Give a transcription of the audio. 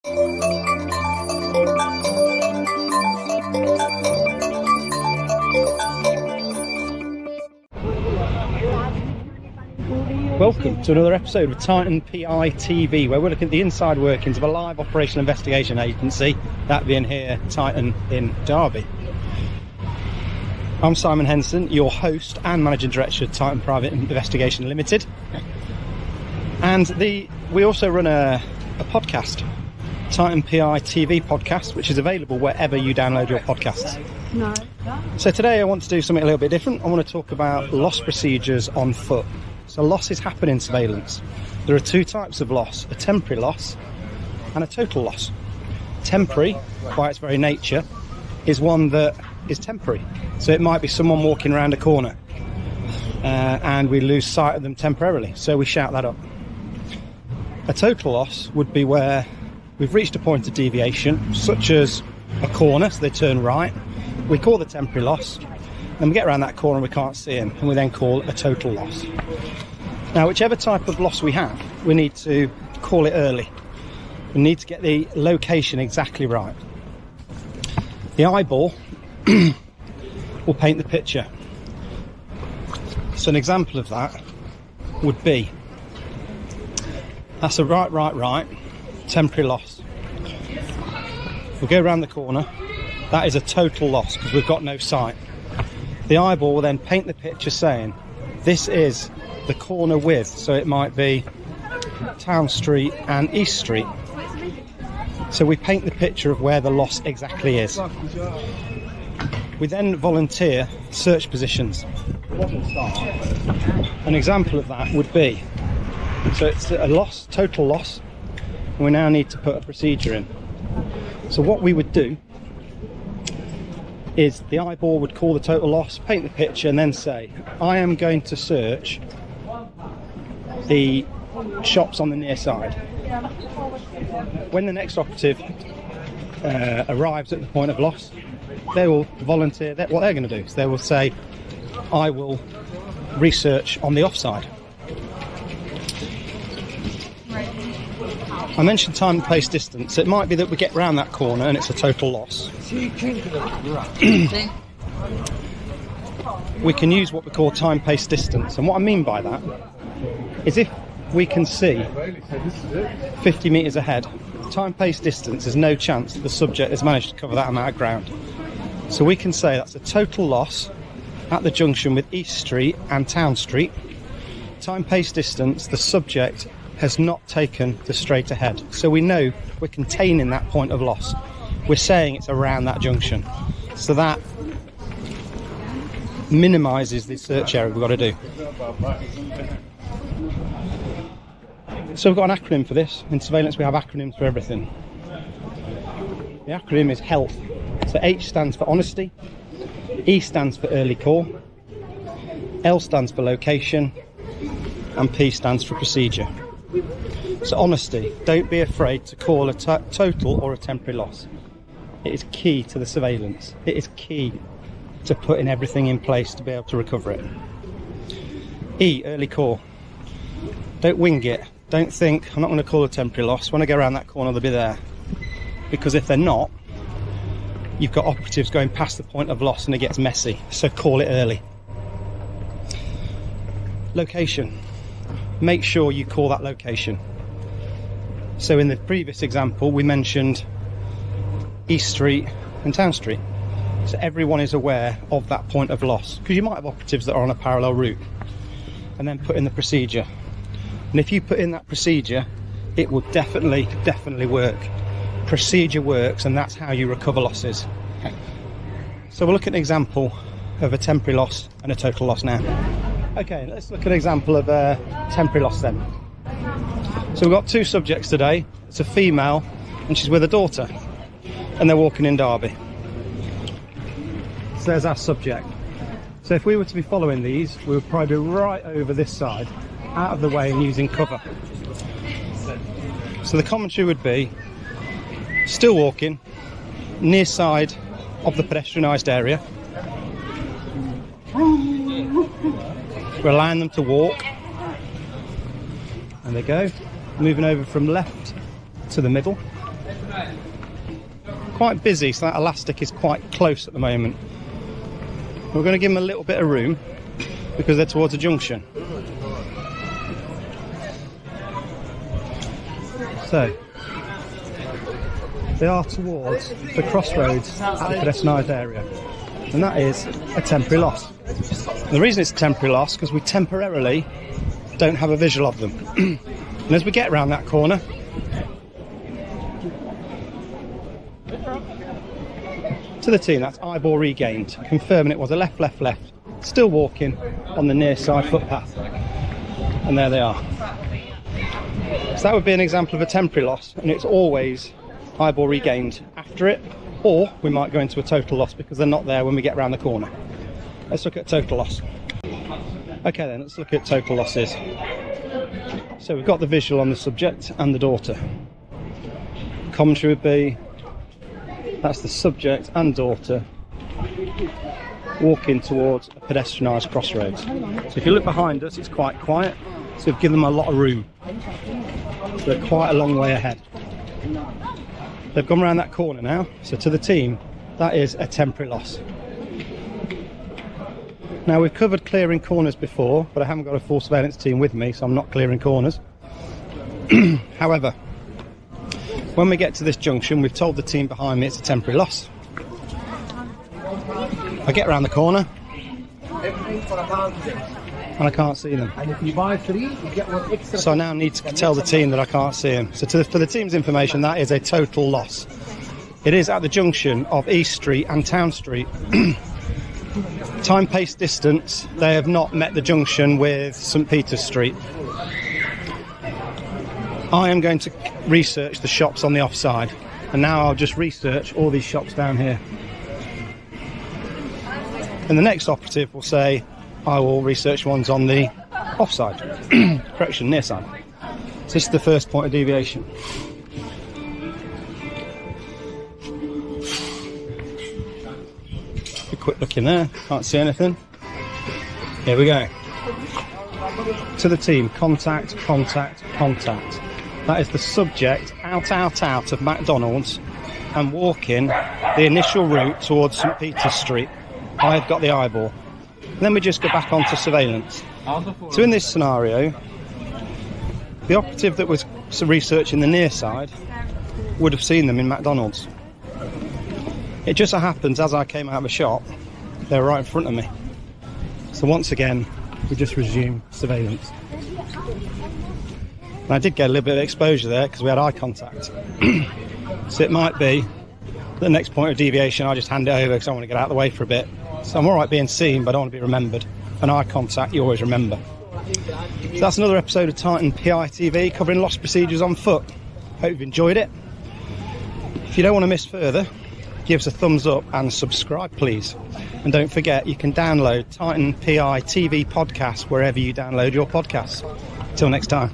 Welcome to another episode of Titan PI TV, where we're looking at the inside workings of a live operational investigation agency, that being here, Titan in Derby. I'm Simon Henson, your host and Managing Director of Titan Private Investigation Limited. And we also run a podcast, Titan PI TV podcast, which is available wherever you download your podcasts. No. So today I want to do something a little bit different. I want to talk about loss procedures on foot. So losses happen in surveillance. There are two types of loss, a temporary loss and a total loss. Temporary, by its very nature, is one that is temporary. So it might be someone walking around a corner and we lose sight of them temporarily, so we shout that up. A total loss would be where we've reached a point of deviation, such as a corner, so they turn right. We call the temporary loss. Then we get around that corner and we can't see him, and we then call a total loss. Now, whichever type of loss we have, we need to call it early. We need to get the location exactly right. The eyeball will paint the picture. So an example of that would be, that's a right, temporary loss. If we go around the corner, that is a total loss because we've got no sight. The eyeball will then paint the picture saying, this is the corner width, so it might be Town Street and East Street. So we paint the picture of where the loss exactly is. We then volunteer search positions. An example of that would be, so it's a loss, total loss, and we now need to put a procedure in. So what we would do is the eyeball would call the total loss, paint the picture, and then say, I am going to search the shops on the near side. When the next operative arrives at the point of loss, they will volunteer what they're going to do. So they will say, I will research on the offside. I mentioned time and place distance. It might be that we get round that corner and it's a total loss. We can use what we call time pace distance, and what I mean by that is if we can see 50 metres ahead, time pace distance, there's no chance that the subject has managed to cover that amount of ground. So we can say that's a total loss at the junction with East Street and Town Street. Time pace distance, the subject has not taken the straight ahead. So we know we're containing that point of loss. We're saying it's around that junction. So that minimises the search area we've got to do. So we've got an acronym for this. In surveillance we have acronyms for everything. The acronym is HEALTH. So H stands for honesty, E stands for early call, L stands for location, and P stands for procedure. So honesty, don't be afraid to call a total or a temporary loss. It is key to the surveillance. It is key to putting everything in place to be able to recover it. E, early call. Don't wing it. Don't think, I'm not going to call a temporary loss. When I go around that corner, they'll be there. Because if they're not, you've got operatives going past the point of loss and it gets messy. So call it early. Location. Make sure you call that location. So in the previous example, we mentioned East Street and Town Street. So everyone is aware of that point of loss, because you might have operatives that are on a parallel route, and then put in the procedure. And if you put in that procedure, it will definitely work. Procedure works, and that's how you recover losses. So we'll look at an example of a temporary loss and a total loss now. Okay, let's look at an example of a temporary loss then. So we've got two subjects today. It's a female and she's with a daughter, and they're walking in Derby. So there's our subject. So if we were to be following these, we would probably be right over this side, out of the way and using cover. So the commentary would be, still walking, near side of the pedestrianised area. We're allowing them to walk. And they go, moving over from left to the middle. Quite busy, so that elastic is quite close at the moment. We're going to give them a little bit of room because they're towards a junction. So they are towards the crossroads at the pedestrianised area, and that is a temporary loss. And the reason it's a temporary loss because we temporarily don't have a visual of them. And as we get around that corner, to the team, that's eyeball regained, confirming it was a left, left, left, still walking on the near side footpath. And there they are. So that would be an example of a temporary loss, and it's always eyeball regained after it, or we might go into a total loss because they're not there when we get around the corner. Let's look at total loss. Okay then, let's look at total losses. So we've got the visual on the subject and the daughter. Commentary would be, that's the subject and daughter walking towards a pedestrianised crossroads. So if you look behind us, it's quite quiet, so we've given them a lot of room. So they're quite a long way ahead. They've gone around that corner now, so to the team, that is a temporary loss. Now we've covered clearing corners before, but I haven't got a full surveillance team with me, so I'm not clearing corners. However, when we get to this junction, we've told the team behind me it's a temporary loss. I get around the corner and I can't see them. And if you buy 3, you get 1 extra. So I now need to tell the team that I can't see them. So for the team's information, that is a total loss. It is at the junction of East Street and Town Street. Time, pace, distance, they have not met the junction with St Peter's Street. I am going to research the shops on the offside, and now I'll just research all these shops down here. And the next operative will say, I will research ones on the offside. Correction, near side. So this is the first point of deviation. A quick look in there, can't see anything. Here we go. To the team, contact, contact, contact. That is the subject out of McDonald's and walking the initial route towards St Peter's Street. I've got the eyeball. Then we just go back onto surveillance. So in this scenario, the operative that was researching the near side would have seen them in McDonald's. It just so happens, as I came out of the shop, they were right in front of me. So once again, we just resume surveillance. And I did get a little bit of exposure there because we had eye contact. So it might be the next point of deviation, I just hand it over because I want to get out of the way for a bit. So I'm alright being seen, but I don't want to be remembered. And eye contact, you always remember. So that's another episode of Titan PI TV covering loss procedures on foot. Hope you've enjoyed it. If you don't want to miss further, give us a thumbs up and subscribe, please. And don't forget, you can download Titan PI TV podcast wherever you download your podcasts. Till next time.